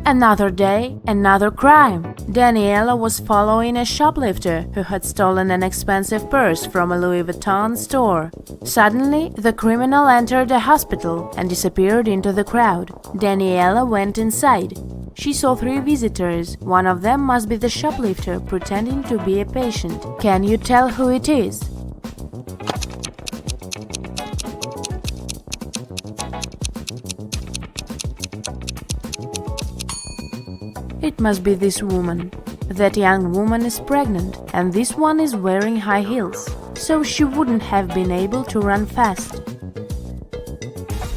Another day, another crime. Daniela was following a shoplifter who had stolen an expensive purse from a Louis Vuitton store. Suddenly, the criminal entered a hospital and disappeared into the crowd. Daniela went inside. She saw 3 visitors. One of them must be the shoplifter pretending to be a patient. Can you tell who it is? It must be this woman. That young woman is pregnant, and this one is wearing high heels, so she wouldn't have been able to run fast.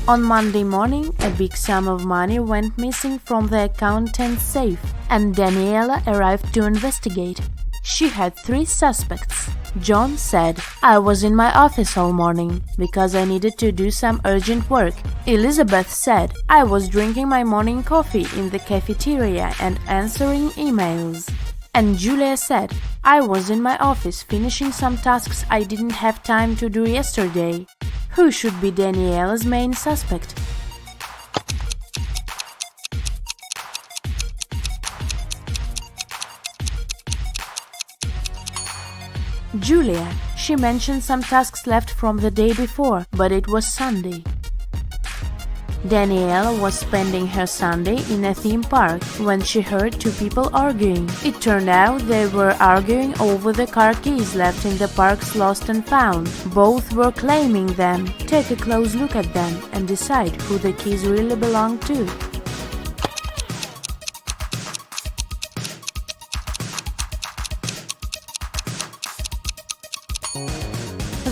On Monday morning, a big sum of money went missing from the accountant's safe, and Daniela arrived to investigate. She had 3 suspects. John said, "I was in my office all morning because I needed to do some urgent work." Elizabeth said, "I was drinking my morning coffee in the cafeteria and answering emails." And Julia said, "I was in my office finishing some tasks I didn't have time to do yesterday." Who should be Daniela's main suspect? Julia. She mentioned some tasks left from the day before, but it was Sunday. Daniela was spending her Sunday in a theme park when she heard 2 people arguing. It turned out they were arguing over the car keys left in the park's lost and found. Both were claiming them. Take a close look at them and decide who the keys really belong to.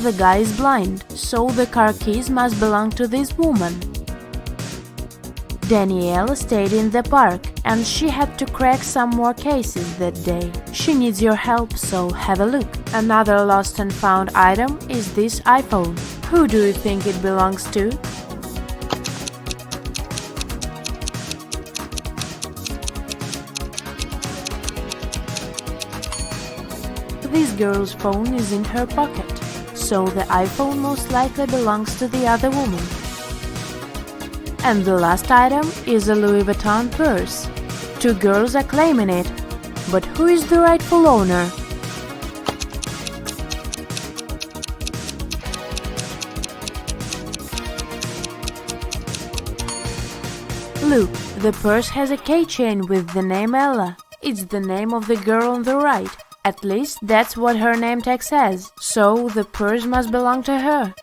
The guy is blind, so the car keys must belong to this woman. Daniela stayed in the park, and she had to crack some more cases that day. She needs your help, so have a look. Another lost and found item is this iPhone. Who do you think it belongs to? This girl's phone is in her pocket, so the iPhone most likely belongs to the other woman. And the last item is a Louis Vuitton purse. 2 girls are claiming it, but who is the rightful owner? Look, the purse has a keychain with the name Ella. It's the name of the girl on the right. At least that's what her name tag says, so the purse must belong to her.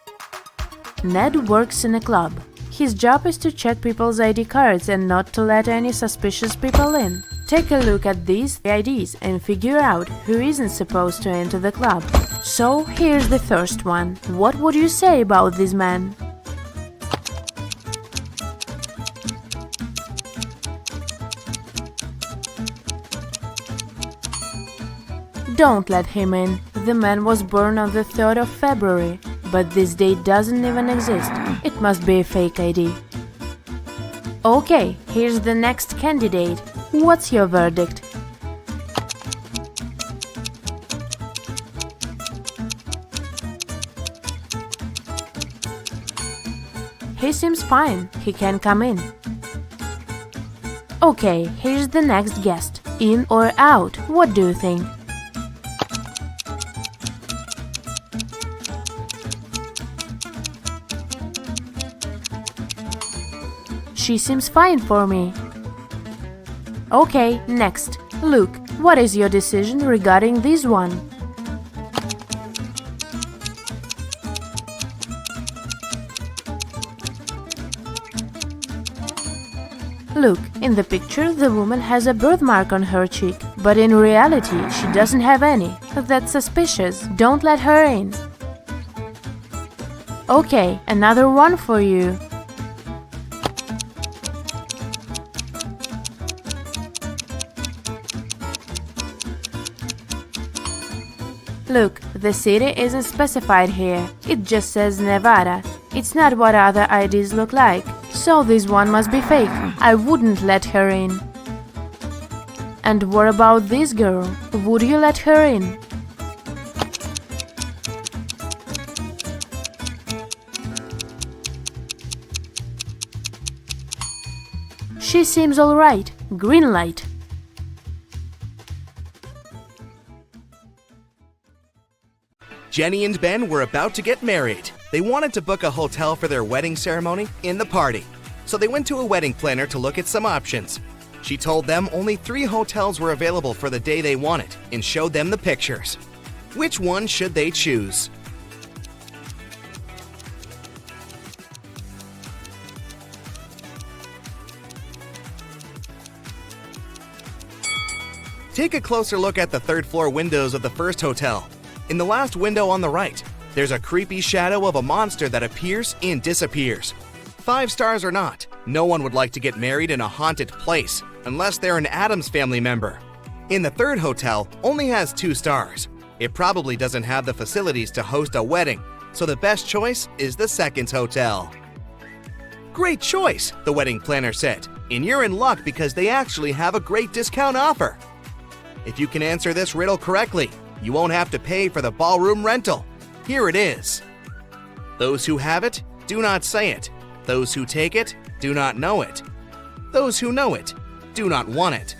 Ned works in a club. His job is to check people's ID cards and not to let any suspicious people in. Take a look at these IDs and figure out who isn't supposed to enter the club. So here's the first one. What would you say about this man? Don't let him in. The man was born on the 3rd of February, but this date doesn't even exist. It must be a fake ID. Okay, here's the next candidate. What's your verdict? He seems fine. He can come in. Okay, here's the next guest. In or out? What do you think? She seems fine for me. Okay, next. Luke, what is your decision regarding this one? Look, in the picture the woman has a birthmark on her cheek, but in reality she doesn't have any. That's suspicious. Don't let her in. Okay, another one for you. Look, the city isn't specified here. It just says Nevada. It's not what other IDs look like. So this one must be fake. I wouldn't let her in. And what about this girl? Would you let her in? She seems alright. Green light. Jenny and Ben were about to get married. They wanted to book a hotel for their wedding ceremony in the party. So they went to a wedding planner to look at some options. She told them only 3 hotels were available for the day they wanted and showed them the pictures. Which one should they choose? Take a closer look at the third-floor windows of the first hotel. In the last window on the right, there's a creepy shadow of a monster that appears and disappears. 5 stars or not, no one would like to get married in a haunted place unless they're an Addams Family member. In the third hotel, only has 2 stars. It probably doesn't have the facilities to host a wedding, so the best choice is the second hotel. Great choice, the wedding planner said, and you're in luck because they actually have a great discount offer. If you can answer this riddle correctly, you won't have to pay for the ballroom rental. Here it is. Those who have it, do not say it. Those who take it, do not know it. Those who know it, do not want it.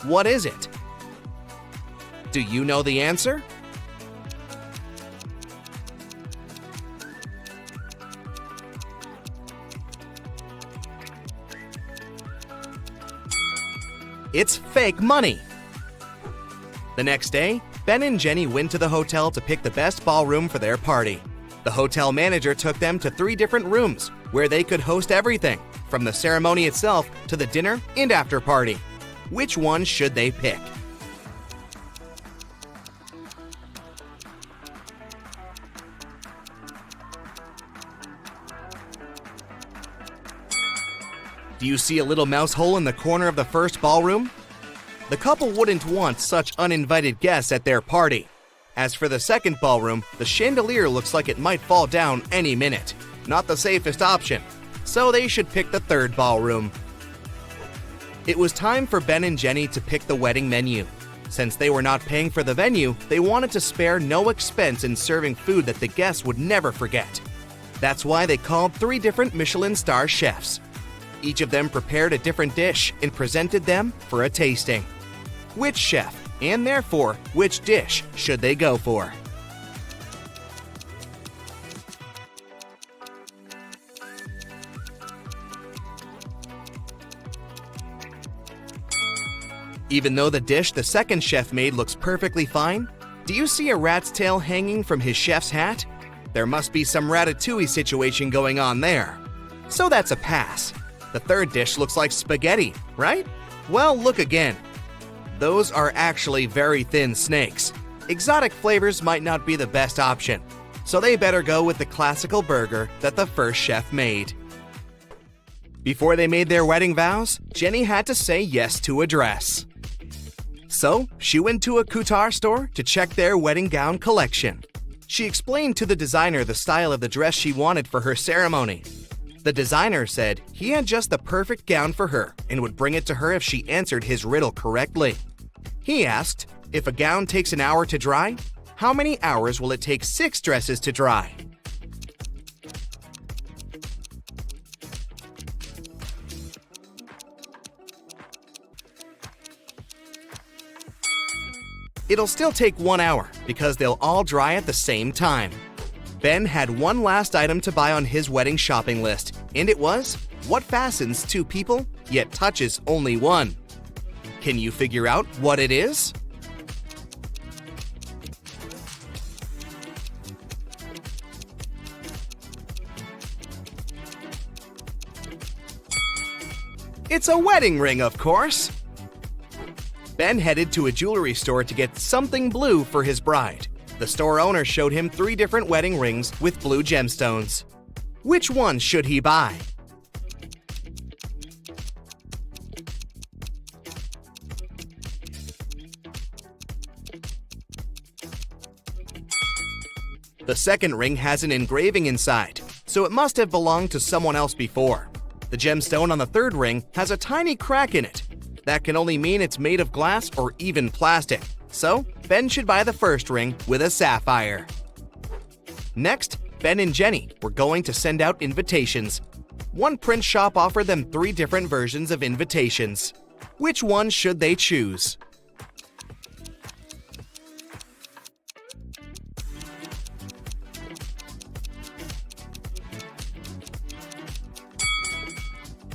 What is it? Do you know the answer? It's fake money. The next day, Ben and Jenny went to the hotel to pick the best ballroom for their party. The hotel manager took them to 3 different rooms where they could host everything, from the ceremony itself to the dinner and after party. Which one should they pick? Do you see a little mouse hole in the corner of the first ballroom? The couple wouldn't want such uninvited guests at their party. As for the second ballroom, the chandelier looks like it might fall down any minute. Not the safest option, so they should pick the third ballroom. It was time for Ben and Jenny to pick the wedding menu. Since they were not paying for the venue, they wanted to spare no expense in serving food that the guests would never forget. That's why they called 3 different Michelin star chefs. Each of them prepared a different dish and presented them for a tasting. Which chef, and therefore which dish, should they go for? Even though the dish the second chef made looks perfectly fine, do you see a rat's tail hanging from his chef's hat? There must be some ratatouille situation going on there. So that's a pass. The third dish looks like spaghetti, right? Well, look again. Those are actually very thin snakes. Exotic flavors might not be the best option, so they better go with the classical burger that the first chef made. Before they made their wedding vows, Jenny had to say yes to a dress. So, she went to a couture store to check their wedding gown collection. She explained to the designer the style of the dress she wanted for her ceremony. The designer said he had just the perfect gown for her and would bring it to her if she answered his riddle correctly. He asked, if a gown takes an hour to dry, how many hours will it take 6 dresses to dry? It'll still take 1 hour because they'll all dry at the same time. Ben had one last item to buy on his wedding shopping list, and it was what fastens 2 people yet touches only 1. Can you figure out what it is? It's a wedding ring, of course. Ben headed to a jewelry store to get something blue for his bride. The store owner showed him 3 different wedding rings with blue gemstones. Which one should he buy? The second ring has an engraving inside, so it must have belonged to someone else before. The gemstone on the third ring has a tiny crack in it. That can only mean it's made of glass or even plastic. So, Ben should buy the first ring with a sapphire. Next, Ben and Jenny were going to send out invitations. One print shop offered them 3 different versions of invitations. Which one should they choose?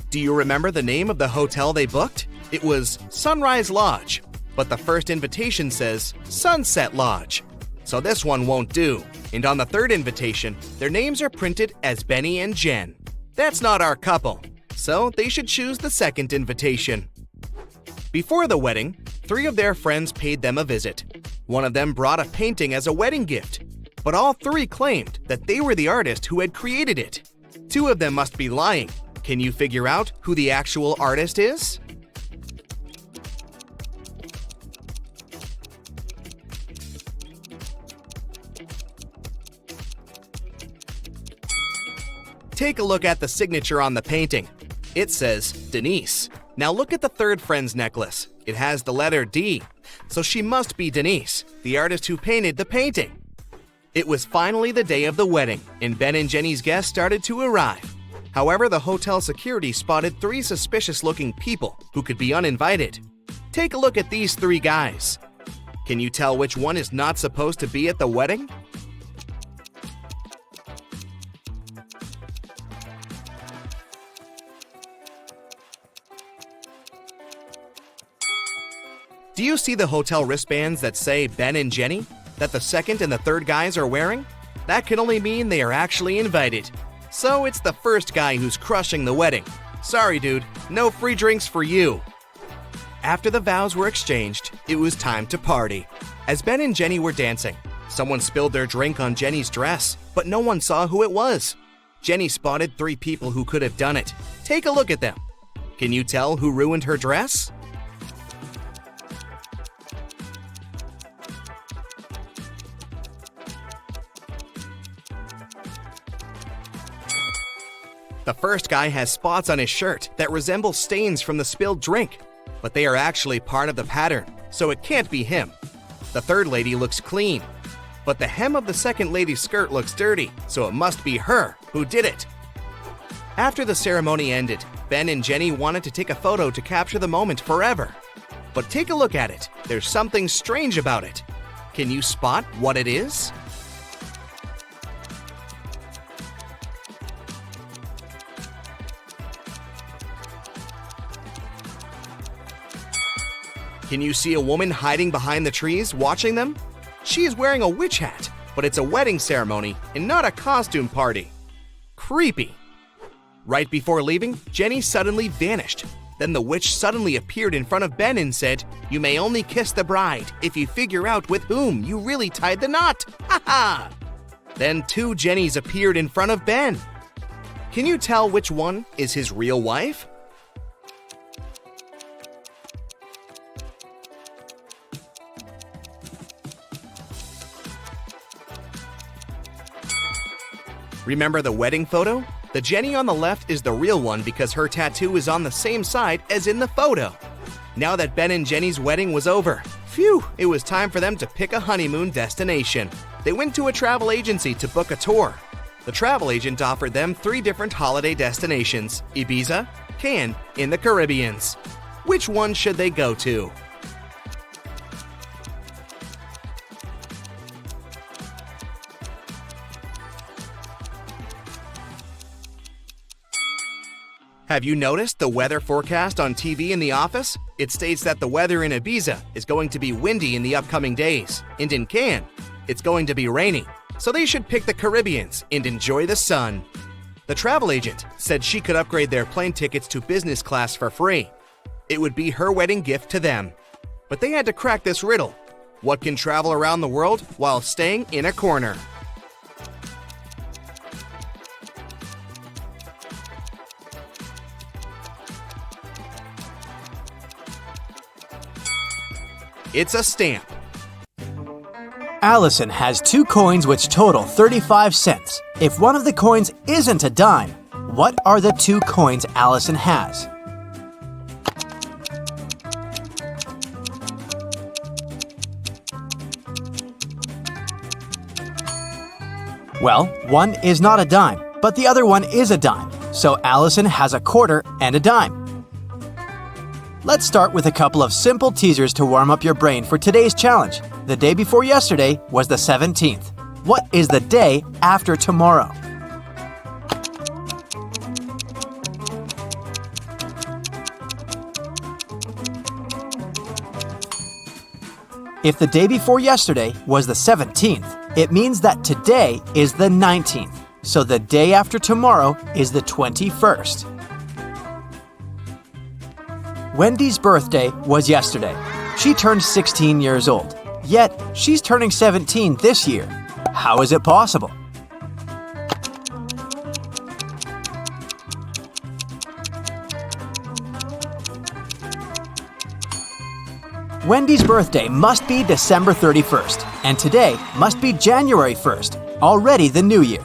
Do you remember the name of the hotel they booked? It was Sunrise Lodge, but the first invitation says Sunset Lodge. So this one won't do. And on the third invitation, their names are printed as Benny and Jen. That's not our couple, so they should choose the second invitation. Before the wedding, 3 of their friends paid them a visit. One of them brought a painting as a wedding gift, but all 3 claimed that they were the artist who had created it. 2 of them must be lying. Can you figure out who the actual artist is? Take a look at the signature on the painting. It says Denise. Now look at the third friend's necklace. It has the letter D, so she must be Denise, the artist who painted the painting. It was finally the day of the wedding, and Ben and Jenny's guests started to arrive. However, the hotel security spotted 3 suspicious-looking people who could be uninvited. Take a look at these 3 guys. Can you tell which one is not supposed to be at the wedding? Do you see the hotel wristbands that say Ben and Jenny that the second and the third guys are wearing? That can only mean they are actually invited. So it's the first guy who's crushing the wedding. Sorry, dude, no free drinks for you. After the vows were exchanged, it was time to party. As Ben and Jenny were dancing, someone spilled their drink on Jenny's dress, but no one saw who it was. Jenny spotted 3 people who could have done it. Take a look at them. Can you tell who ruined her dress? The first guy has spots on his shirt that resemble stains from the spilled drink, but they are actually part of the pattern, so it can't be him. The third lady looks clean, but the hem of the second lady's skirt looks dirty, so it must be her who did it. After the ceremony ended, Ben and Jenny wanted to take a photo to capture the moment forever. But take a look at it. There's something strange about it. Can you spot what it is? Can you see a woman hiding behind the trees watching them? She is wearing a witch hat, but it's a wedding ceremony and not a costume party. Creepy. Right before leaving, Jenny suddenly vanished. Then the witch suddenly appeared in front of Ben and said, "You may only kiss the bride if you figure out with whom you really tied the knot. Ha ha!" Then 2 Jennys appeared in front of Ben. Can you tell which one is his real wife? Remember the wedding photo? The Jenny on the left is the real one because her tattoo is on the same side as in the photo. Now that Ben and Jenny's wedding was over, phew, it was time for them to pick a honeymoon destination. They went to a travel agency to book a tour. The travel agent offered them 3 different holiday destinations: Ibiza, Cannes, in the Caribbean. Which one should they go to? Have you noticed the weather forecast on TV in the office? It states that the weather in Ibiza is going to be windy in the upcoming days, and in Cannes, it's going to be rainy. So they should pick the Caribbean and enjoy the sun. The travel agent said she could upgrade their plane tickets to business class for free. It would be her wedding gift to them. But they had to crack this riddle. What can travel around the world while staying in a corner? It's a stamp. Allison has 2 coins which total 35 cents. If one of the coins isn't a dime, what are the 2 coins Allison has? Well, one is not a dime, but the other one is a dime. so Allison has a quarter and a dime. Let's start with a couple of simple teasers to warm up your brain for today's challenge. The day before yesterday was the 17th. What is the day after tomorrow? If the day before yesterday was the 17th, it means that today is the 19th, so the day after tomorrow is the 21st. Wendy's birthday was yesterday. She turned 16 years old, yet she's turning 17 this year. How is it possible? Wendy's birthday must be December 31st, and today must be January 1st, already the new year.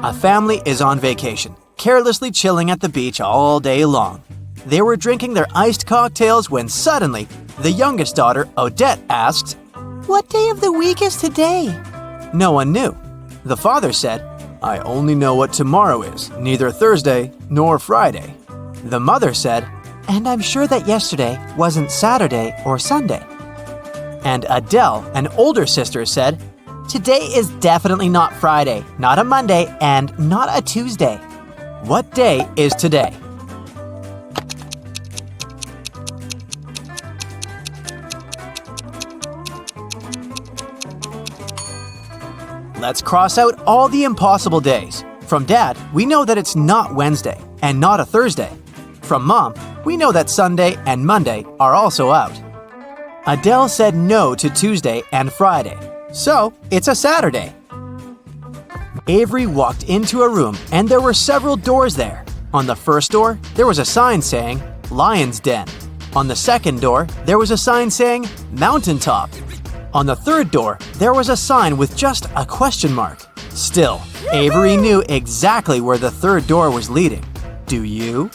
A family is on vacation, carelessly chilling at the beach all day long. They were drinking their iced cocktails when suddenly, the youngest daughter, Odette, asked, "What day of the week is today?" No one knew. The father said, "I only know what tomorrow is, neither Thursday nor Friday." The mother said, "And I'm sure that yesterday wasn't Saturday or Sunday." And Adele, an older sister, said, "Today is definitely not Friday, not a Monday, and not a Tuesday." What day is today? Let's cross out all the impossible days. From Dad, we know that it's not Wednesday and not a Thursday. From Mom, we know that Sunday and Monday are also out. Adele said no to Tuesday and Friday, so it's a Saturday. Avery walked into a room and there were several doors there. On the first door, there was a sign saying, "Lion's Den." On the second door, there was a sign saying, "Mountaintop." On the third door, there was a sign with just a question mark. Still, Avery knew exactly where the third door was leading. Do you?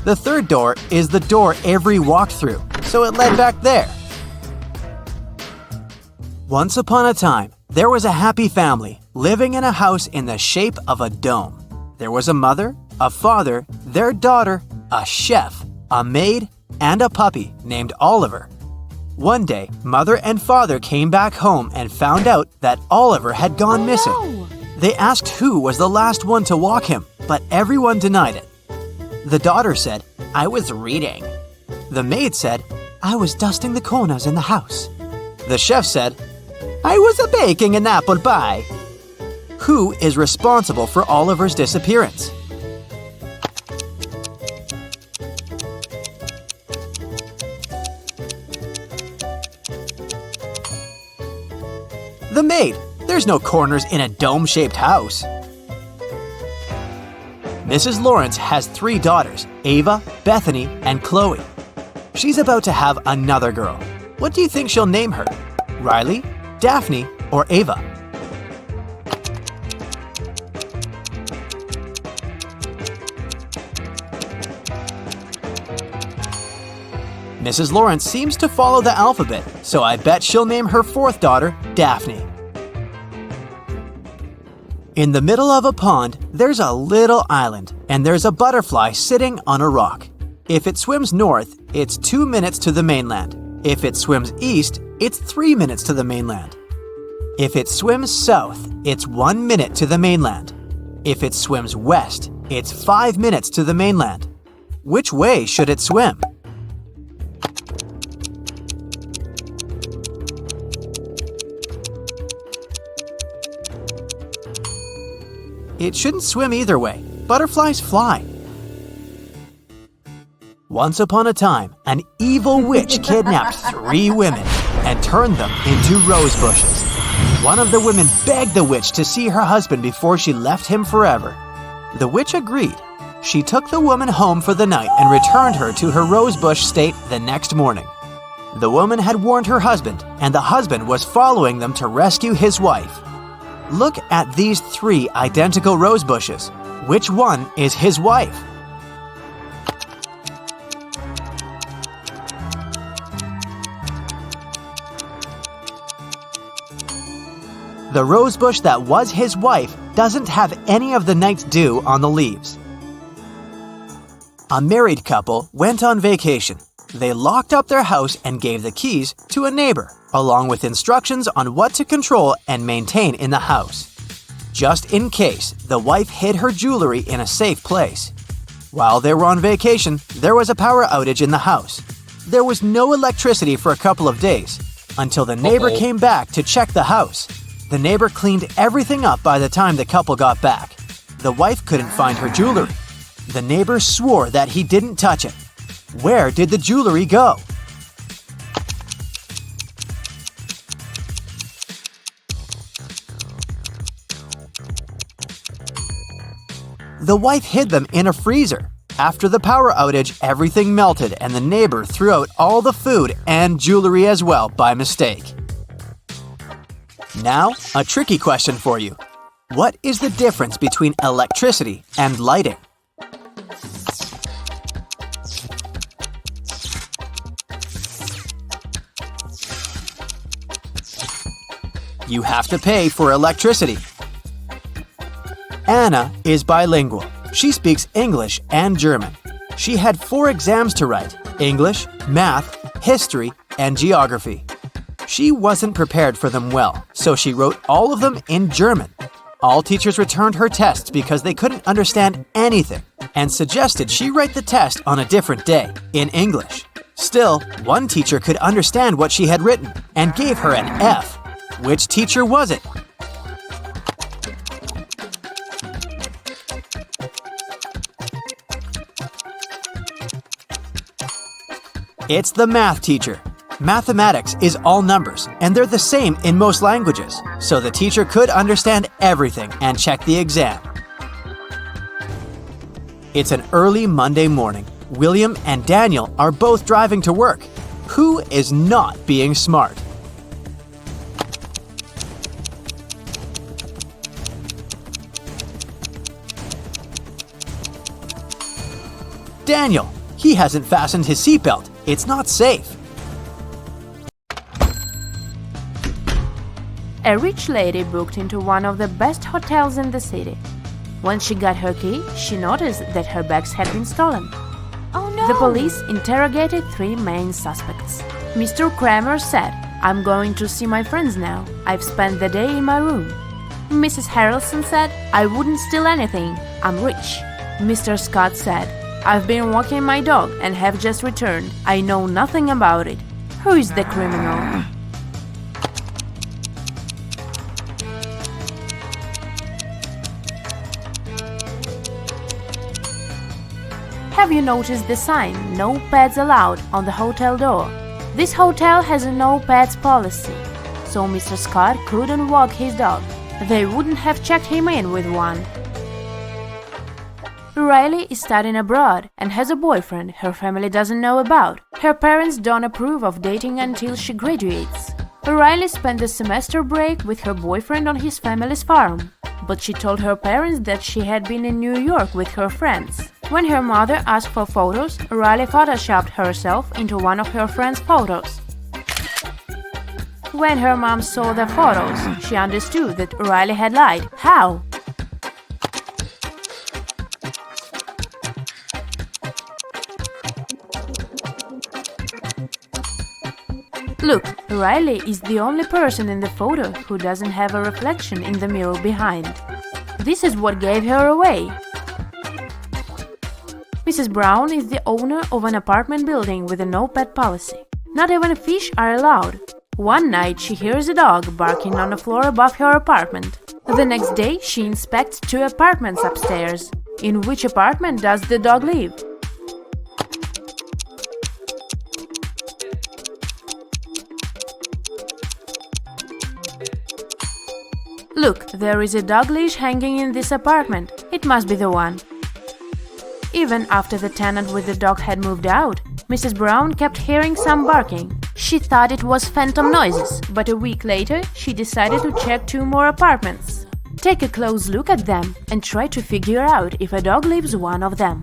The third door is the door Avery walked through, so it led back there. Once upon a time, there was a happy family living in a house in the shape of a dome. There was a mother, a father, their daughter, a chef, a maid, and a puppy named Oliver. One day, mother and father came back home and found out that Oliver had gone missing. They asked who was the last one to walk him, but everyone denied it. The daughter said, "I was reading." The maid said, "I was dusting the corners in the house." The chef said, "I was baking an apple pie." Who is responsible for Oliver's disappearance? The maid. There's no corners in a dome-shaped house. Mrs. Lawrence has 3 daughters, Ava, Bethany, and Chloe. She's about to have another girl. What do you think she'll name her? Riley, Daphne, or Ava? Mrs. Lawrence seems to follow the alphabet, so I bet she'll name her 4th daughter Daphne. In the middle of a pond, there's a little island, and there's a butterfly sitting on a rock. If it swims north, it's 2 minutes to the mainland. If it swims east, it's 3 minutes to the mainland. If it swims south, it's 1 minute to the mainland. If it swims west, it's 5 minutes to the mainland. Which way should it swim? It shouldn't swim either way. Butterflies fly. Once upon a time, an evil witch kidnapped 3 women and turned them into rose bushes. One of the women begged the witch to see her husband before she left him forever. The witch agreed. She took the woman home for the night and returned her to her rosebush state the next morning. The woman had warned her husband, and the husband was following them to rescue his wife. Look at these 3 identical rose bushes. Which one is his wife? The rosebush that was his wife doesn't have any of the night's dew on the leaves. A married couple went on vacation. They locked up their house and gave the keys to a neighbor, along with instructions on what to control and maintain in the house. Just in case, the wife hid her jewelry in a safe place. While they were on vacation, there was a power outage in the house. There was no electricity for a couple of days, until the neighbor came back to check the house. The neighbor cleaned everything up by the time the couple got back. The wife couldn't find her jewelry. The neighbor swore that he didn't touch it. Where did the jewelry go? The wife hid them in a freezer. After the power outage, everything melted and the neighbor threw out all the food and jewelry as well by mistake. Now, a tricky question for you. What is the difference between electricity and lighting? You have to pay for electricity. Anna is bilingual. She speaks English and German. She had 4 exams to write: English, math, history, and geography. She wasn't prepared for them well, so she wrote all of them in German. All teachers returned her tests because they couldn't understand anything and suggested she write the test on a different day, in English. Still, one teacher could understand what she had written and gave her an F. Which teacher was it? It's the math teacher. Mathematics is all numbers, and they're the same in most languages, so the teacher could understand everything and check the exam. It's an early Monday morning. William and Daniel are both driving to work. Who is not being smart? Daniel. He hasn't fastened his seatbelt. It's not safe. A rich lady booked into one of the best hotels in the city. When she got her key, she noticed that her bags had been stolen. Oh no! The police interrogated 3 main suspects. Mr. Kramer said, "I'm going to see my friends now. I've spent the day in my room." Mrs. Harrelson said, "I wouldn't steal anything. I'm rich." Mr. Scott said, "I've been walking my dog and have just returned. I know nothing about it." Who is the criminal? Have you noticed the sign, "No pets allowed," on the hotel door? This hotel has a no pets policy, so Mr. Scott couldn't walk his dog. They wouldn't have checked him in with one. Riley is studying abroad and has a boyfriend her family doesn't know about. Her parents don't approve of dating until she graduates. Riley spent the semester break with her boyfriend on his family's farm, but she told her parents that she had been in New York with her friends. When her mother asked for photos, Riley photoshopped herself into one of her friends' photos. When her mom saw the photos, she understood that Riley had lied. How? Look, Riley is the only person in the photo who doesn't have a reflection in the mirror behind. This is what gave her away. Mrs. Brown is the owner of an apartment building with a no-pet policy. Not even fish are allowed. One night she hears a dog barking on the floor above her apartment. The next day she inspects 2 apartments upstairs. In which apartment does the dog live? Look, there is a dog leash hanging in this apartment. It must be the one. Even after the tenant with the dog had moved out, Mrs. Brown kept hearing some barking. She thought it was phantom noises, but a week later, she decided to check 2 more apartments. Take a close look at them and try to figure out if a dog lives one of them.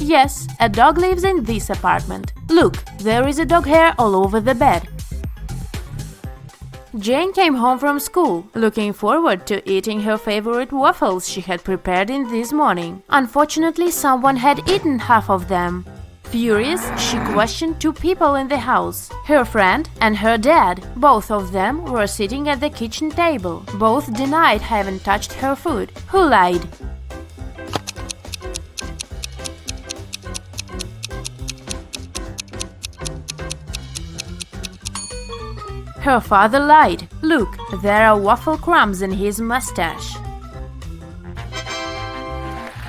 Yes, a dog lives in this apartment. Look, there is a dog hair all over the bed. Jane came home from school, looking forward to eating her favorite waffles she had prepared in this morning. Unfortunately, someone had eaten half of them. Furious, she questioned two people in the house, her friend and her dad. Both of them were sitting at the kitchen table. Both denied having touched her food. Who lied? Her father lied. Look, there are waffle crumbs in his mustache.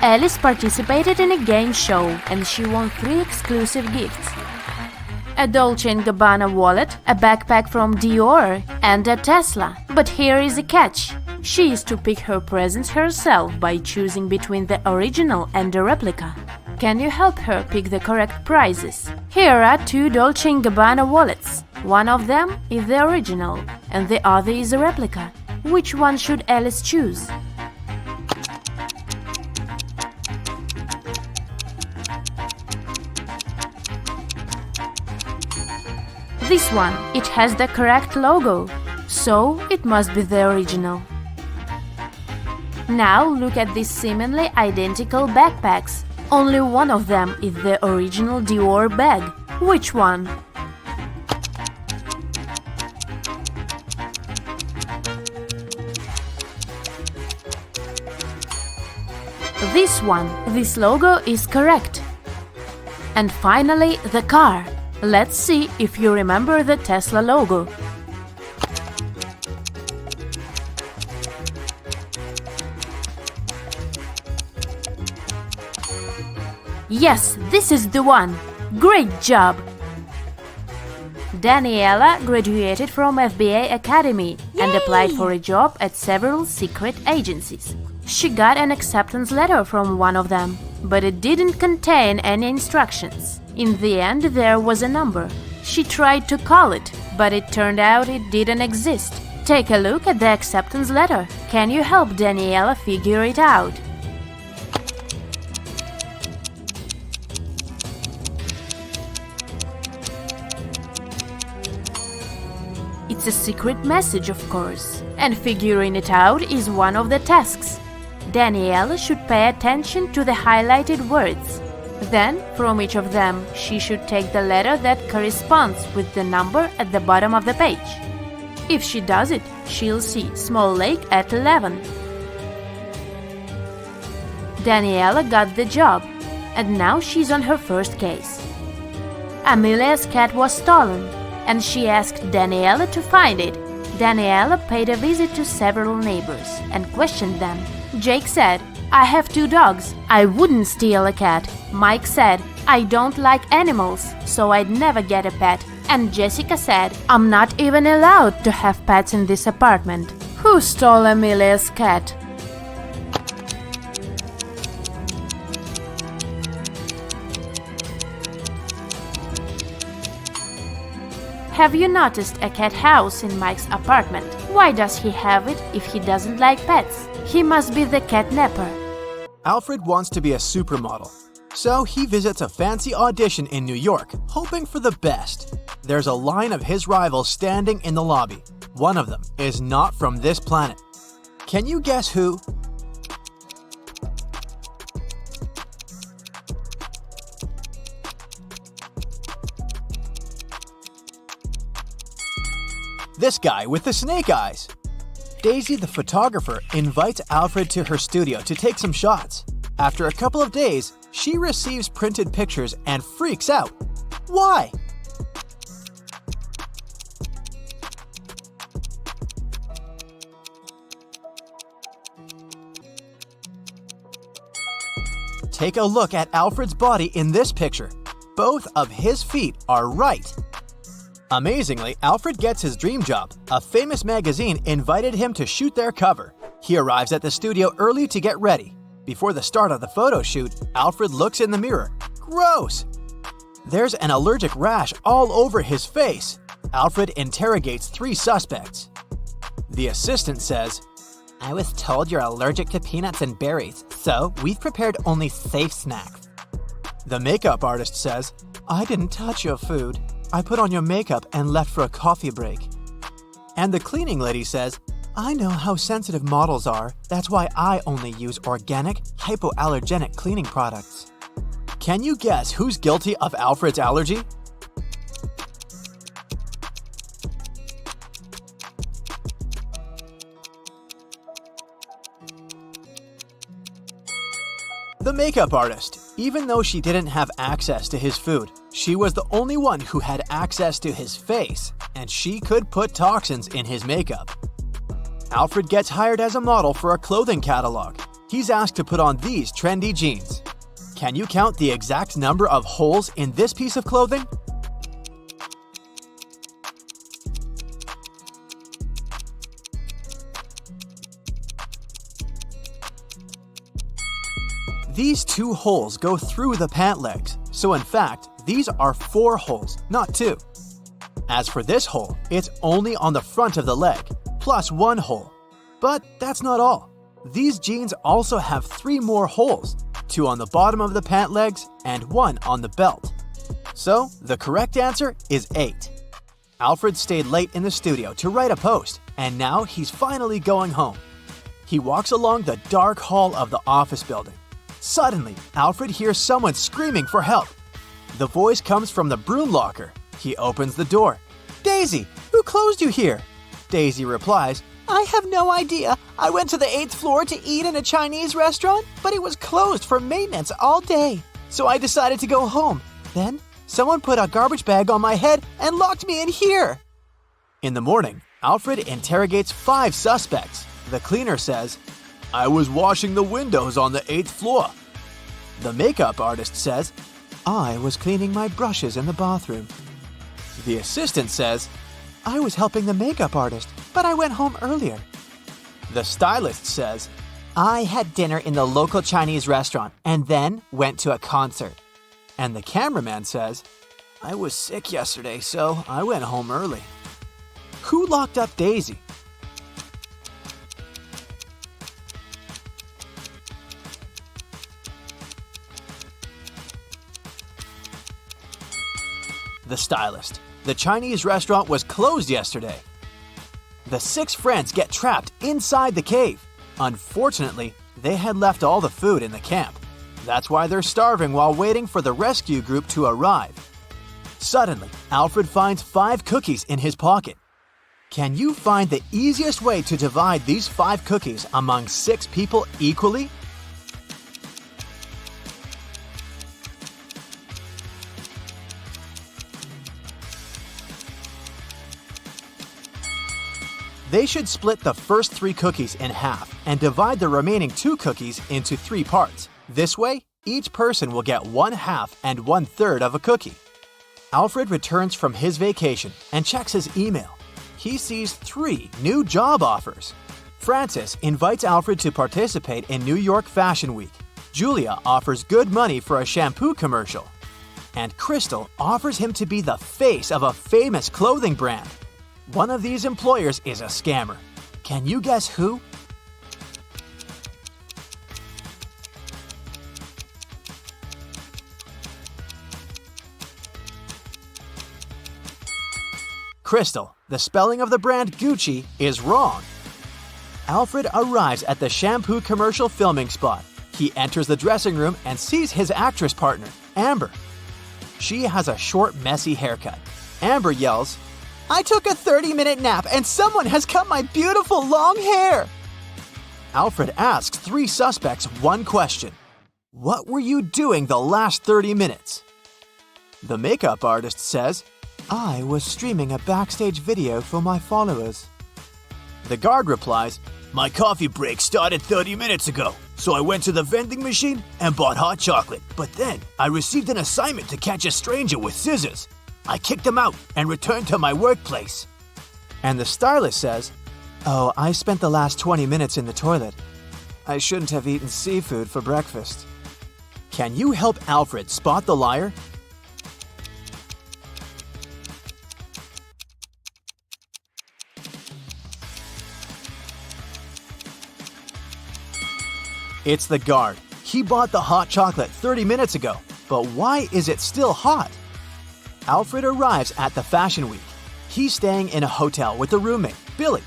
Alice participated in a game show and she won 3 exclusive gifts: a Dolce & Gabbana wallet, a backpack from Dior, and a Tesla. But here is a catch. She is to pick her presents herself by choosing between the original and a replica. Can you help her pick the correct prizes? Here are 2 Dolce & Gabbana wallets. One of them is the original and the other is a replica. Which one should Alice choose? This one, it has the correct logo, so it must be the original. Now look at these seemingly identical backpacks. Only one of them is the original Dior bag. Which one? This one. This logo is correct. And finally, the car. Let's see if you remember the Tesla logo. Yes, this is the one. Great job! Daniela graduated from FBA Academy and applied for a job at several secret agencies. She got an acceptance letter from one of them, but it didn't contain any instructions. In the end, there was a number. She tried to call it, but it turned out it didn't exist. Take a look at the acceptance letter. Can you help Daniela figure it out? It's a secret message, of course, and figuring it out is one of the tasks. Daniela should pay attention to the highlighted words. Then, from each of them, she should take the letter that corresponds with the number at the bottom of the page. If she does it, she'll see Small Lake at 11. Daniela got the job, and now she's on her first case. Amelia's cat was stolen, and she asked Daniela to find it. Daniela paid a visit to several neighbors and questioned them. Jake said, "I have 2 dogs. I wouldn't steal a cat." Mike said, "I don't like animals, so I'd never get a pet." And Jessica said, "I'm not even allowed to have pets in this apartment." Who stole Amelia's cat? Have you noticed a cat house in Mike's apartment? Why does he have it if he doesn't like pets? He must be the catnapper. Alfred wants to be a supermodel, so he visits a fancy audition in New York, hoping for the best. There's a line of his rivals standing in the lobby. One of them is not from this planet. Can you guess who? This guy with the snake eyes. Daisy, the photographer, invites Alfred to her studio to take some shots. After a couple of days, she receives printed pictures and freaks out. Why? Take a look at Alfred's body in this picture. Both of his feet are right. Amazingly, Alfred gets his dream job. A famous magazine invited him to shoot their cover. He arrives at the studio early to get ready. Before the start of the photo shoot, Alfred looks in the mirror. Gross! There's an allergic rash all over his face. Alfred interrogates 3 suspects. The assistant says, "I was told you're allergic to peanuts and berries, so we've prepared only safe snacks." The makeup artist says, I didn't touch your food. I put on your makeup and left for a coffee break. And the cleaning lady says, I know how sensitive models are. That's why I only use organic, hypoallergenic cleaning products. Can you guess who's guilty of Alfred's allergy? The makeup artist. Even though she didn't have access to his food, she was the only one who had access to his face, and she could put toxins in his makeup. Alfred gets hired as a model for a clothing catalog. He's asked to put on these trendy jeans. Can you count the exact number of holes in this piece of clothing? These 2 holes go through the pant legs, so in fact, these are 4 holes, not 2. As for this hole, it's only on the front of the leg, plus 1 hole. But that's not all. These jeans also have 3 more holes, 2 on the bottom of the pant legs and 1 on the belt. So, the correct answer is 8. Alfred stayed late in the studio to write a post, and now he's finally going home. He walks along the dark hall of the office building. Suddenly, Alfred hears someone screaming for help. The voice comes from the broom locker. He opens the door. Daisy, who closed you here? Daisy replies, I have no idea. I went to the 8th floor to eat in a Chinese restaurant, but it was closed for maintenance all day. So I decided to go home. Then, someone put a garbage bag on my head and locked me in here. In the morning, Alfred interrogates 5 suspects. The cleaner says, I was washing the windows on the 8th floor. The makeup artist says, I was cleaning my brushes in the bathroom. The assistant says, I was helping the makeup artist, but I went home earlier. The stylist says, I had dinner in the local Chinese restaurant and then went to a concert. And the cameraman says, I was sick yesterday, so I went home early. Who locked up Daisy? The stylist. The Chinese restaurant was closed yesterday. The 6 friends get trapped inside the cave. Unfortunately, they had left all the food in the camp. That's why they're starving while waiting for the rescue group to arrive. Suddenly, Alfred finds 5 cookies in his pocket. Can you find the easiest way to divide these 5 cookies among 6 people equally? They should split the first 3 cookies in half and divide the remaining 2 cookies into 3 parts. This way, each person will get 1/2 and 1/3 of a cookie. Alfred returns from his vacation and checks his email. He sees 3 new job offers. Francis invites Alfred to participate in New York Fashion Week. Julia offers good money for a shampoo commercial. And Crystal offers him to be the face of a famous clothing brand. One of these employers is a scammer. Can you guess who? Crystal. The spelling of the brand Gucci is wrong. Alfred arrives at the shampoo commercial filming spot. He enters the dressing room and sees his actress partner, Amber. She has a short, messy haircut. Amber yells, I took a 30-minute nap and someone has cut my beautiful long hair. Alfred asks 3 suspects one question. What were you doing the last 30 minutes? The makeup artist says, I was streaming a backstage video for my followers. The guard replies, my coffee break started 30 minutes ago, so I went to the vending machine and bought hot chocolate. But then I received an assignment to catch a stranger with scissors. I kicked him out and returned to my workplace. And the stylist says, oh, I spent the last 20 minutes in the toilet. I shouldn't have eaten seafood for breakfast. Can you help Alfred spot the liar? It's the guard. He bought the hot chocolate 30 minutes ago. But why is it still hot? Alfred arrives at the Fashion Week. He's staying in a hotel with a roommate, Billy.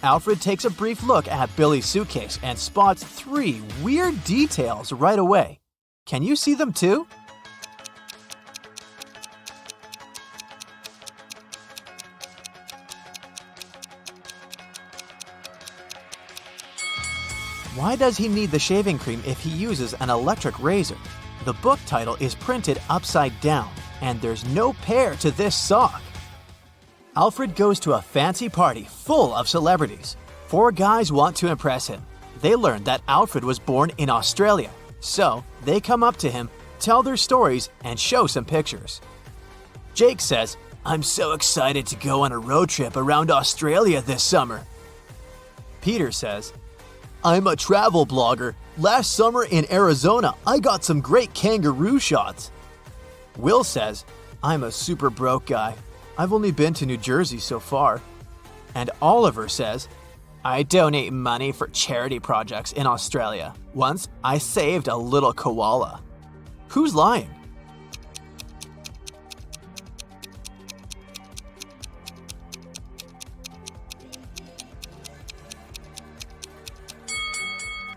Alfred takes a brief look at Billy's suitcase and spots 3 weird details right away. Can you see them too? Why does he need the shaving cream if he uses an electric razor? The book title is printed upside down, and there's no pair to this sock. Alfred goes to a fancy party full of celebrities. 4 guys want to impress him. They learn that Alfred was born in Australia, so they come up to him, tell their stories, and show some pictures. Jake says, "I'm so excited to go on a road trip around Australia this summer." Peter says, "I'm a travel blogger. Last summer in Arizona, I got some great kangaroo shots." Will says, "I'm a super broke guy. I've only been to New Jersey so far." And Oliver says, "I donate money for charity projects in Australia. Once, I saved a little koala." Who's lying?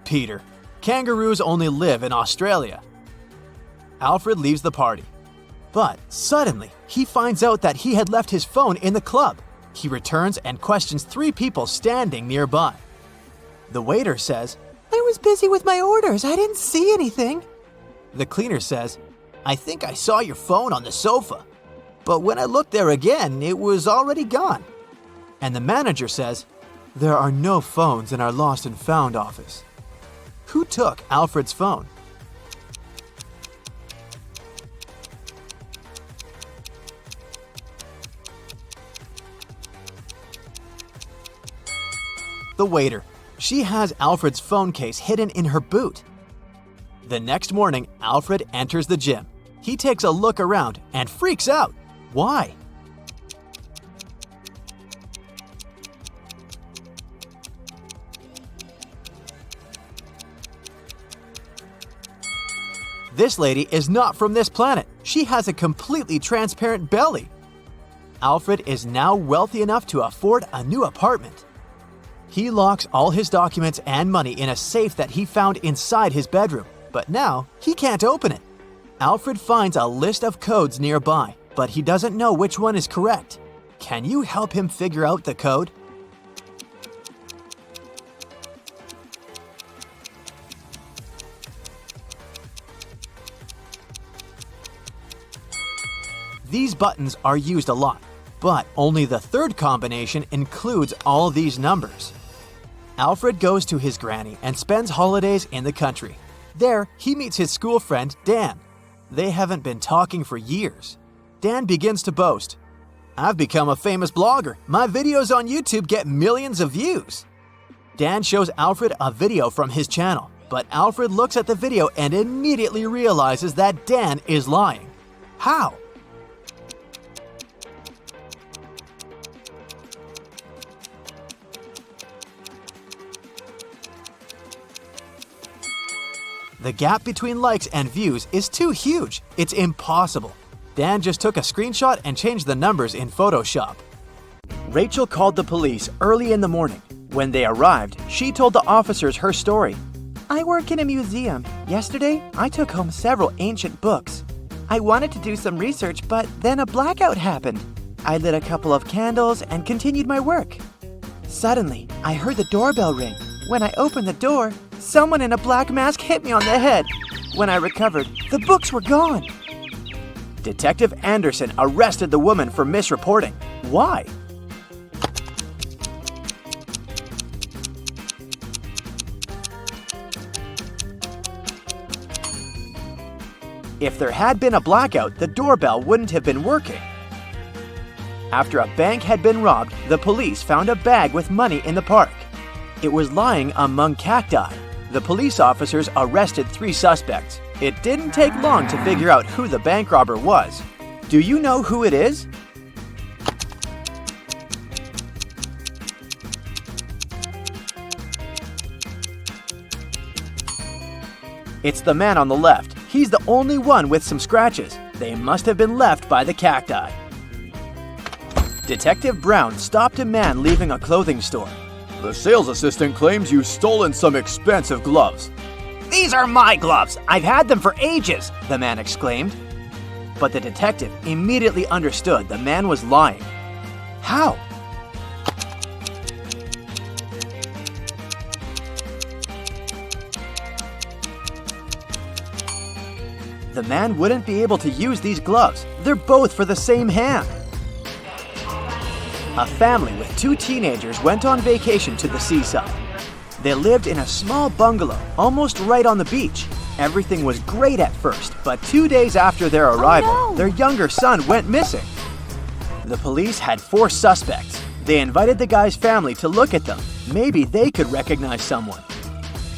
Peter. Kangaroos only live in Australia. Alfred leaves the party. But suddenly, he finds out that he had left his phone in the club. He returns and questions 3 people standing nearby. The waiter says, "I was busy with my orders. I didn't see anything." The cleaner says, "I think I saw your phone on the sofa. But when I looked there again, it was already gone." And the manager says, "There are no phones in our lost and found office." Who took Alfred's phone? The waiter. She has Alfred's phone case hidden in her boot. The next morning, Alfred enters the gym. He takes a look around and freaks out. Why? This lady is not from this planet. She has a completely transparent belly. Alfred is now wealthy enough to afford a new apartment. He locks all his documents and money in a safe that he found inside his bedroom, but now he can't open it. Alfred finds a list of codes nearby, but he doesn't know which one is correct. Can you help him figure out the code? These buttons are used a lot, but only the 3rd combination includes all these numbers. Alfred goes to his granny and spends holidays in the country. There, he meets his school friend, Dan. They haven't been talking for years. Dan begins to boast. "I've become a famous blogger. My videos on YouTube get millions of views." Dan shows Alfred a video from his channel, but Alfred looks at the video and immediately realizes that Dan is lying. How? The gap between likes and views is too huge. It's impossible. Dan just took a screenshot and changed the numbers in Photoshop. Rachel called the police early in the morning. When they arrived, she told the officers her story. "I work in a museum. Yesterday, I took home several ancient books. I wanted to do some research, but then a blackout happened. I lit a couple of candles and continued my work. Suddenly, I heard the doorbell ring. When I opened the door, someone in a black mask hit me on the head. When I recovered, the books were gone." Detective Anderson arrested the woman for misreporting. Why? If there had been a blackout, the doorbell wouldn't have been working. After a bank had been robbed, the police found a bag with money in the park. It was lying among cacti. The police officers arrested 3 suspects. It didn't take long to figure out who the bank robber was. Do you know who it is? It's the man on the left. He's the only one with some scratches. They must have been left by the cacti. Detective Brown stopped a man leaving a clothing store. The sales assistant claims you've stolen some expensive gloves. These are my gloves! I've had them for ages, the man exclaimed. But the detective immediately understood the man was lying. How? The man wouldn't be able to use these gloves. They're both for the same hand. A family with 2 teenagers went on vacation to the seaside. They lived in a small bungalow, almost right on the beach. Everything was great at first, but 2 days after their arrival, their younger son went missing. The police had 4 suspects. They invited the guy's family to look at them. Maybe they could recognize someone.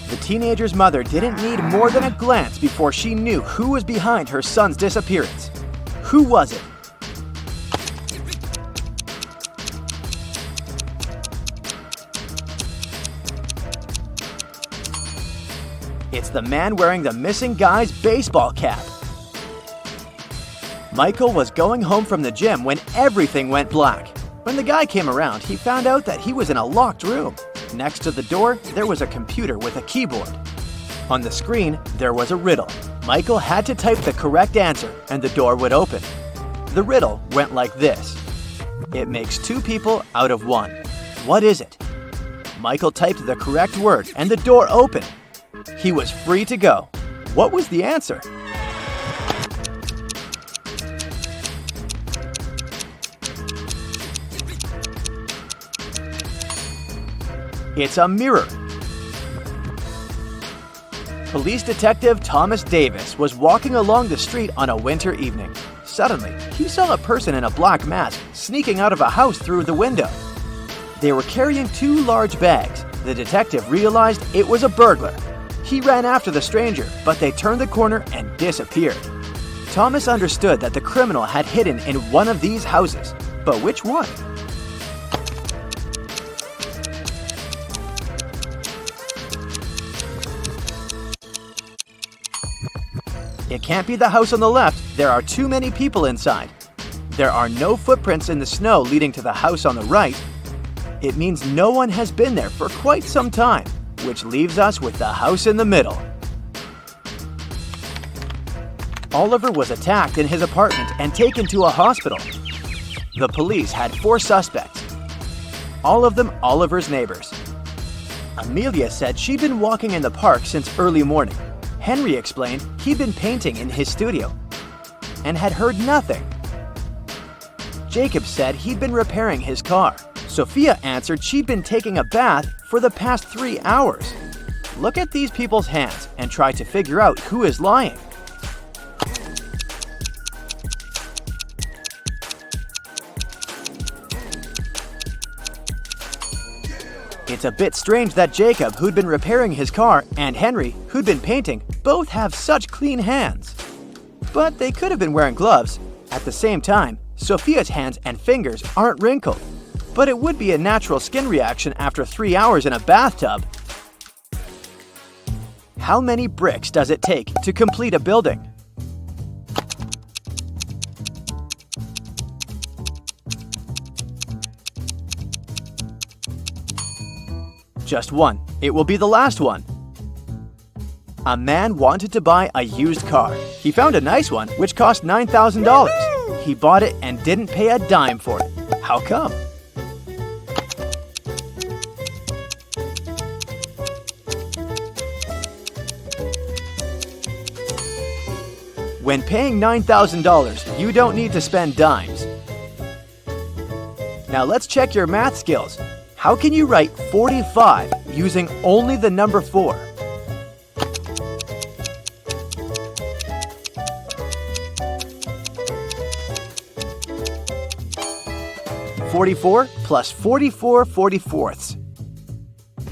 The teenager's mother didn't need more than a glance before she knew who was behind her son's disappearance. Who was it? It's the man wearing the missing guy's baseball cap. Michael was going home from the gym when everything went black. When the guy came around, he found out that he was in a locked room. Next to the door, there was a computer with a keyboard. On the screen, there was a riddle. Michael had to type the correct answer and the door would open. The riddle went like this. It makes 2 people out of 1. What is it? Michael typed the correct word and the door opened. He was free to go. What was the answer? It's a mirror. Police detective Thomas Davis was walking along the street on a winter evening. Suddenly, he saw a person in a black mask sneaking out of a house through the window. They were carrying 2 large bags. The detective realized it was a burglar. He ran after the stranger, but they turned the corner and disappeared. Thomas understood that the criminal had hidden in one of these houses. But which one? It can't be the house on the left. There are too many people inside. There are no footprints in the snow leading to the house on the right. It means no one has been there for quite some time, which leaves us with the house in the middle. Oliver was attacked in his apartment and taken to a hospital. The police had 4 suspects, all of them Oliver's neighbors. Amelia said she'd been walking in the park since early morning. Henry explained he'd been painting in his studio and had heard nothing. Jacob said he'd been repairing his car. Sophia answered she'd been taking a bath for the past 3 hours. Look at these people's hands and try to figure out who is lying. It's a bit strange that Jacob, who'd been repairing his car, and Henry, who'd been painting, both have such clean hands. But they could have been wearing gloves. At the same time, Sophia's hands and fingers aren't wrinkled. But it would be a natural skin reaction after 3 hours in a bathtub. How many bricks does it take to complete a building? Just 1. It will be the last one. A man wanted to buy a used car. He found a nice one, which cost $9,000. He bought it and didn't pay a dime for it. How come? When paying $9,000, you don't need to spend dimes. Now let's check your math skills. How can you write 45 using only the number 4? (44 plus 44 44ths).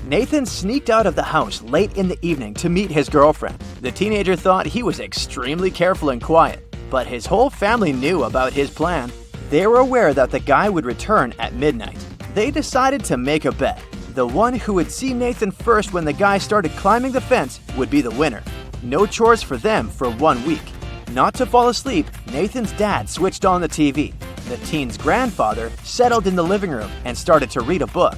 Nathan sneaked out of the house late in the evening to meet his girlfriend. The teenager thought he was extremely careful and quiet, but his whole family knew about his plan. They were aware that the guy would return at midnight. They decided to make a bet. The one who would see Nathan first when the guy started climbing the fence would be the winner. No chores for them for 1 week. Not to fall asleep, Nathan's dad switched on the TV. The teen's grandfather settled in the living room and started to read a book.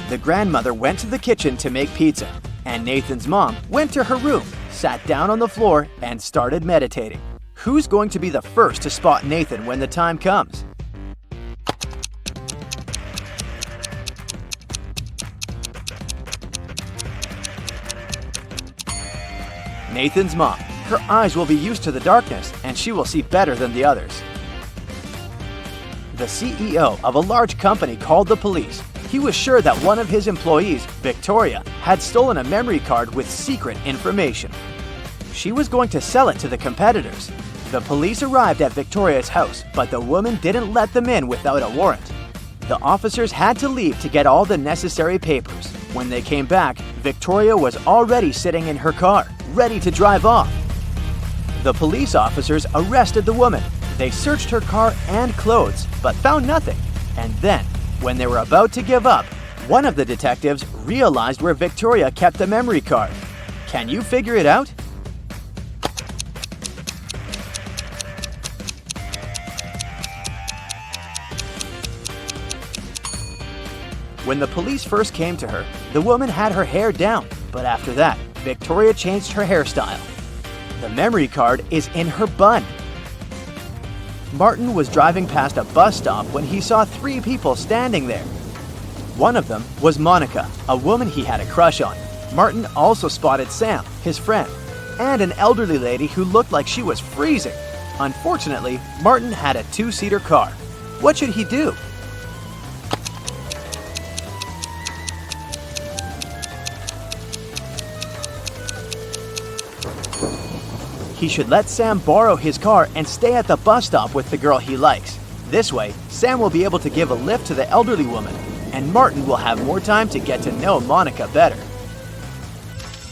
The grandmother went to the kitchen to make pizza, and Nathan's mom went to her room, sat down on the floor, and started meditating. Who's going to be the first to spot Nathan when the time comes? Nathan's mom. Her eyes will be used to the darkness, and she will see better than the others. The CEO of a large company called the police. He was sure that one of his employees, Victoria, had stolen a memory card with secret information. She was going to sell it to the competitors. The police arrived at Victoria's house, but the woman didn't let them in without a warrant. The officers had to leave to get all the necessary papers. When they came back, Victoria was already sitting in her car, ready to drive off. The police officers arrested the woman. They searched her car and clothes, but found nothing. And then, when they were about to give up, one of the detectives realized where Victoria kept the memory card. Can you figure it out? When the police first came to her, the woman had her hair down, but after that, Victoria changed her hairstyle. The memory card is in her bun. Martin was driving past a bus stop when he saw 3 people standing there. One of them was Monica, a woman he had a crush on. Martin also spotted Sam, his friend, and an elderly lady who looked like she was freezing. Unfortunately, Martin had a 2-seater car. What should he do? He should let Sam borrow his car and stay at the bus stop with the girl he likes. This way, Sam will be able to give a lift to the elderly woman, and Martin will have more time to get to know Monica better.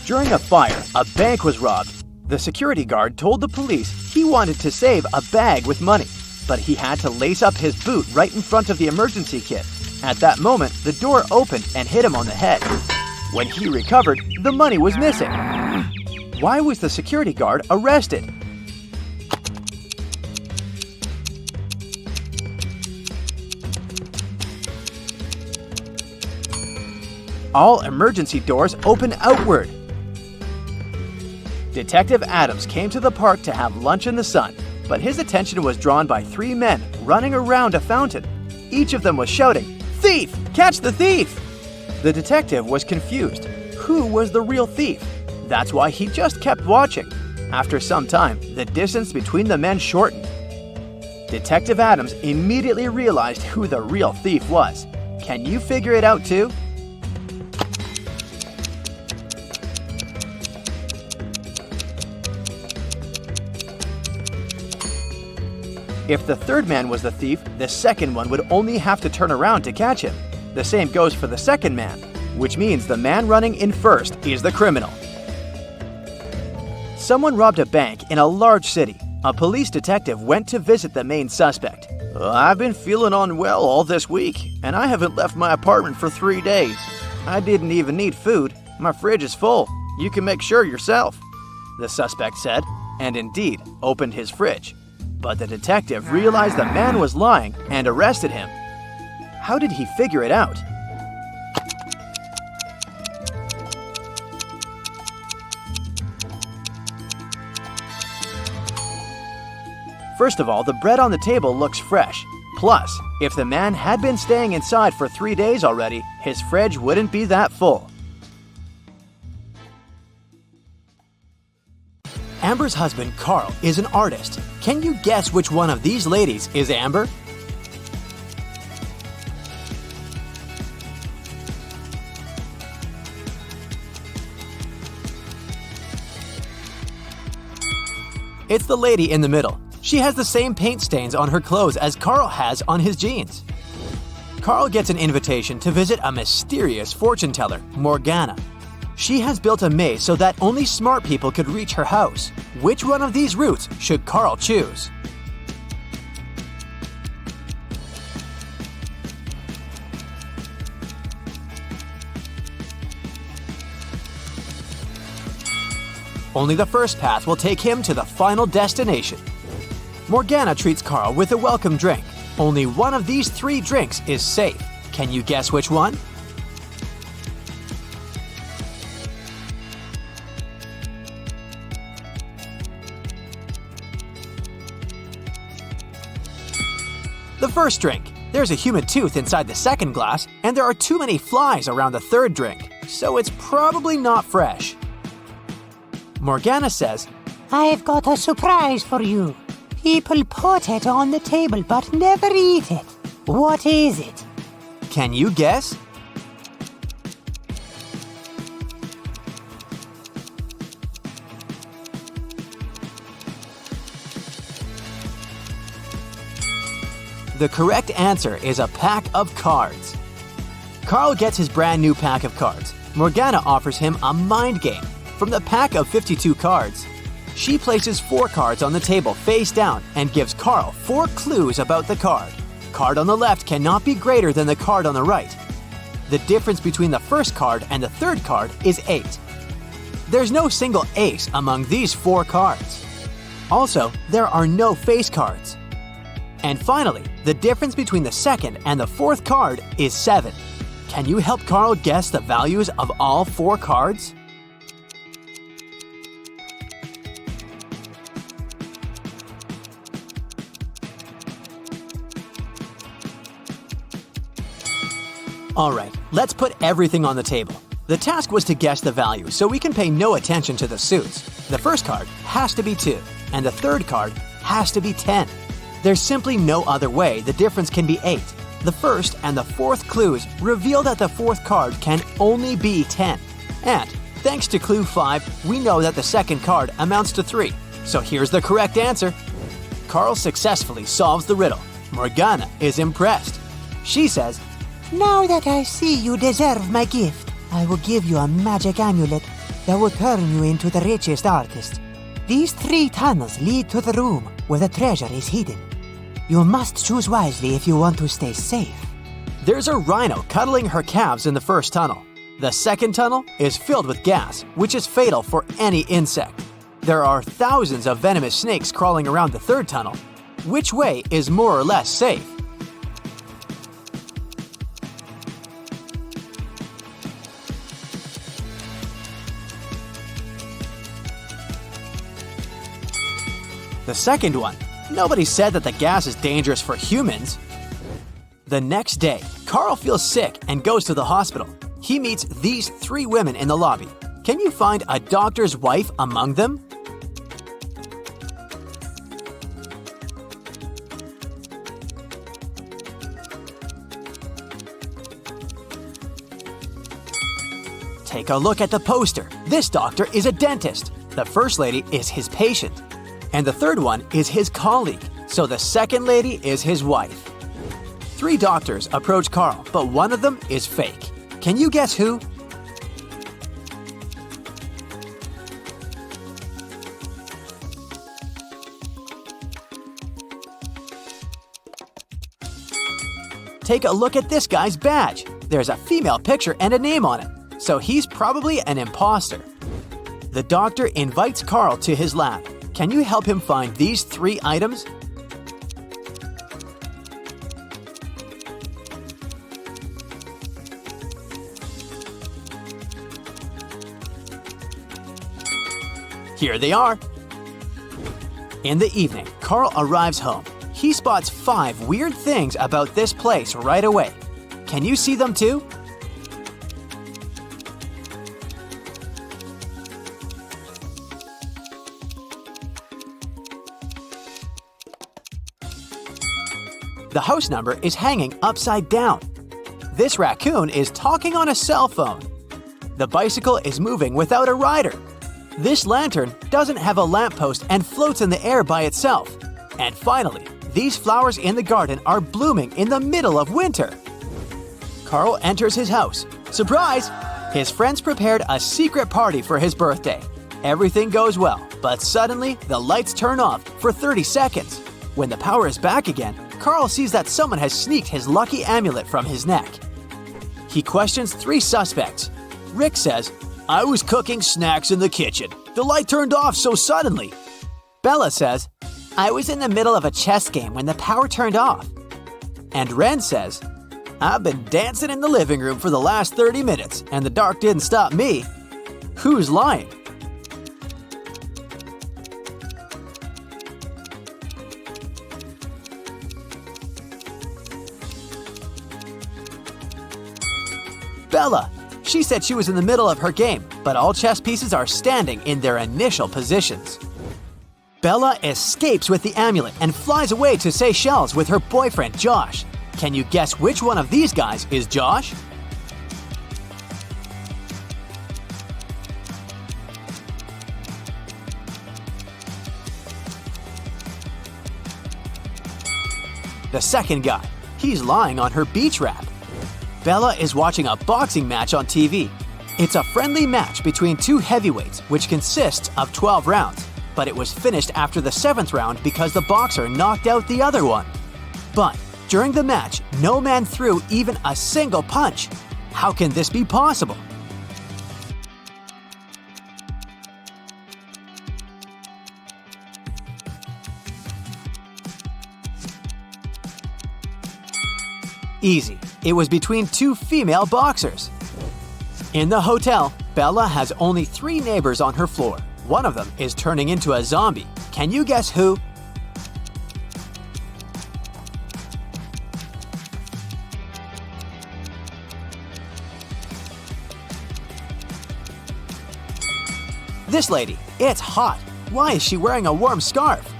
During a fire, a bank was robbed. The security guard told the police he wanted to save a bag with money, but he had to lace up his boot right in front of the emergency kit. At that moment, the door opened and hit him on the head. When he recovered, the money was missing. Why was the security guard arrested? All emergency doors open outward. Detective Adams came to the park to have lunch in the sun, but his attention was drawn by 3 men running around a fountain. Each of them was shouting, "Thief! Catch the thief!" The detective was confused. Who was the real thief? That's why he just kept watching. After some time, the distance between the men shortened. Detective Adams immediately realized who the real thief was. Can you figure it out too? If the third man was the thief, the second one would only have to turn around to catch him. The same goes for the second man, which means the man running in first is the criminal. Someone robbed a bank in a large city. A police detective went to visit the main suspect. "I've been feeling unwell all this week, and I haven't left my apartment for 3 days. I didn't even need food. My fridge is full. You can make sure yourself," the suspect said, and indeed opened his fridge. But the detective realized the man was lying and arrested him. How did he figure it out? First of all, the bread on the table looks fresh. Plus, if the man had been staying inside for 3 days already, his fridge wouldn't be that full. Amber's husband, Carl, is an artist. Can you guess which one of these ladies is Amber? It's the lady in the middle. She has the same paint stains on her clothes as Carl has on his jeans. Carl gets an invitation to visit a mysterious fortune teller, Morgana. She has built a maze so that only smart people could reach her house. Which one of these routes should Carl choose? Only the first path will take him to the final destination. Morgana treats Carl with a welcome drink. Only one of these 3 drinks is safe. Can you guess which one? The first drink. There's a human tooth inside the second glass, and there are too many flies around the third drink, so it's probably not fresh. Morgana says, I've got a surprise for you. People put it on the table but never eat it. What is it? Can you guess? The correct answer is a pack of cards. Carl gets his brand new pack of cards. Morgana offers him a mind game. From the pack of 52 cards, she places 4 cards on the table face down and gives Carl 4 clues about the card. Card on the left cannot be greater than the card on the right. The difference between the first card and the third card is 8. There's no single ace among these 4 cards. Also, there are no face cards. And finally, the difference between the second and the fourth card is 7. Can you help Carl guess the values of all 4 cards? Alright, let's put everything on the table. The task was to guess the value, so we can pay no attention to the suits. The first card has to be 2, and the third card has to be 10. There's simply no other way the difference can be 8. The first and the fourth clues reveal that the fourth card can only be 10. And, thanks to clue 5, we know that the second card amounts to 3. So here's the correct answer. Carl successfully solves the riddle. Morgana is impressed. She says, Now that I see you deserve my gift, I will give you a magic amulet that will turn you into the richest artist. These 3 tunnels lead to the room where the treasure is hidden. You must choose wisely if you want to stay safe. There's a rhino cuddling her calves in the first tunnel. The second tunnel is filled with gas, which is fatal for any insect. There are thousands of venomous snakes crawling around the third tunnel. Which way is more or less safe? The second one. Nobody said that the gas is dangerous for humans. The next day, Carl feels sick and goes to the hospital. He meets these 3 women in the lobby. Can you find a doctor's wife among them? Take a look at the poster. This doctor is a dentist. The first lady is his patient. And the third one is his colleague, so the second lady is his wife. 3 doctors approach Carl, but one of them is fake. Can you guess who? Take a look at this guy's badge. There's a female picture and a name on it, so he's probably an imposter. The doctor invites Carl to his lab. Can you help him find these 3 items? Here they are. In the evening, Carl arrives home. He spots 5 weird things about this place right away. Can you see them too? The house number is hanging upside down. This raccoon is talking on a cell phone. The bicycle is moving without a rider. This lantern doesn't have a lamppost and floats in the air by itself. And finally, these flowers in the garden are blooming in the middle of winter. Carl enters his house. Surprise! His friends prepared a secret party for his birthday. Everything goes well, but suddenly the lights turn off for 30 seconds. When the power is back again, Carl sees that someone has sneaked his lucky amulet from his neck. He questions 3 suspects. Rick says, "I was cooking snacks in the kitchen. The light turned off so suddenly. Bella says, I was in the middle of a chess game when the power turned off. And Ren says, I've been dancing in the living room for the last 30 minutes and the dark didn't stop me. Who's lying? Bella. She said she was in the middle of her game, but all chess pieces are standing in their initial positions. Bella escapes with the amulet and flies away to Seychelles with her boyfriend Josh. Can you guess which one of these guys is Josh? The second guy. He's lying on her beach wrap. Bella is watching a boxing match on TV. It's a friendly match between two heavyweights, which consists of 12 rounds, but it was finished after the 7th round because the boxer knocked out the other one. But during the match, no man threw even a single punch. How can this be possible? Easy. It was between two female boxers. In the hotel, Bella has only 3 neighbors on her floor. One of them is turning into a zombie. Can you guess who? This lady. It's hot. Why is she wearing a warm scarf?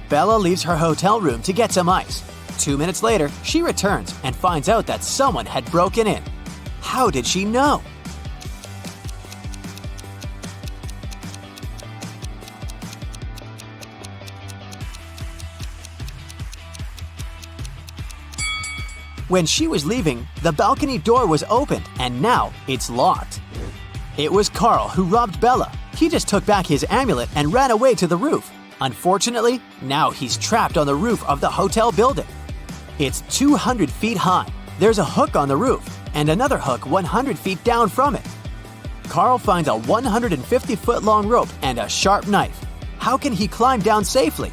Bella leaves her hotel room to get some ice. 2 minutes later, she returns and finds out that someone had broken in. How did she know? When she was leaving, the balcony door was opened and now it's locked. It was Carl who robbed Bella. He just took back his amulet and ran away to the roof. Unfortunately, now he's trapped on the roof of the hotel building. It's 200 feet high. There's a hook on the roof and another hook 100 feet down from it. Carl finds a 150-foot-long rope and a sharp knife. How can he climb down safely?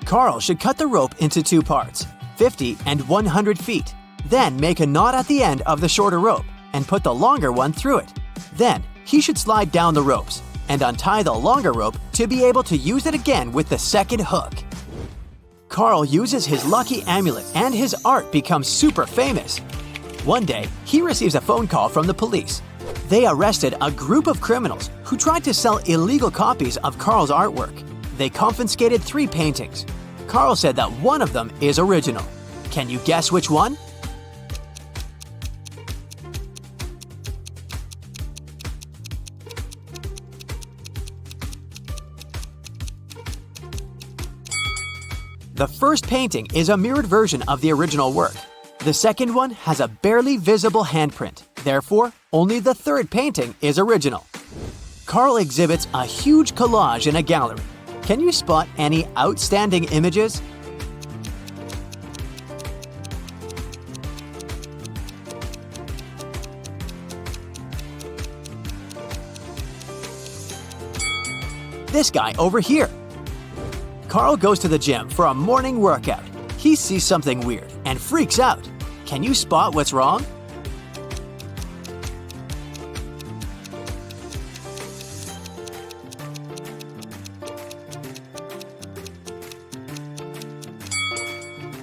Carl should cut the rope into 2 parts, 50 and 100 feet. Then make a knot at the end of the shorter rope and put the longer one through it. Then, he should slide down the ropes and untie the longer rope to be able to use it again with the second hook. Carl uses his lucky amulet and his art becomes super famous. One day, he receives a phone call from the police. They arrested a group of criminals who tried to sell illegal copies of Carl's artwork. They confiscated 3 paintings. Carl said that one of them is original. Can you guess which one? The first painting is a mirrored version of the original work. The second one has a barely visible handprint. Therefore, only the third painting is original. Carl exhibits a huge collage in a gallery. Can you spot any outstanding images? This guy over here. Carl goes to the gym for a morning workout. He sees something weird and freaks out. Can you spot what's wrong?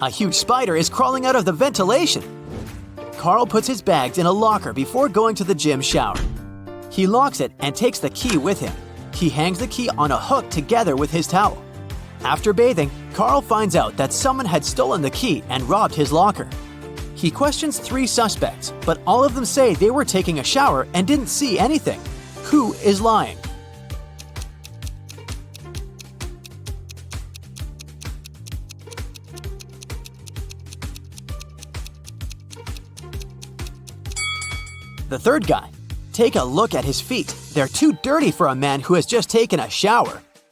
A huge spider is crawling out of the ventilation. Carl puts his bags in a locker before going to the gym shower. He locks it and takes the key with him. He hangs the key on a hook together with his towel. After bathing, Carl finds out that someone had stolen the key and robbed his locker. He questions 3 suspects, but all of them say they were taking a shower and didn't see anything. Who is lying? The third guy. Take a look at his feet. They're too dirty for a man who has just taken a shower.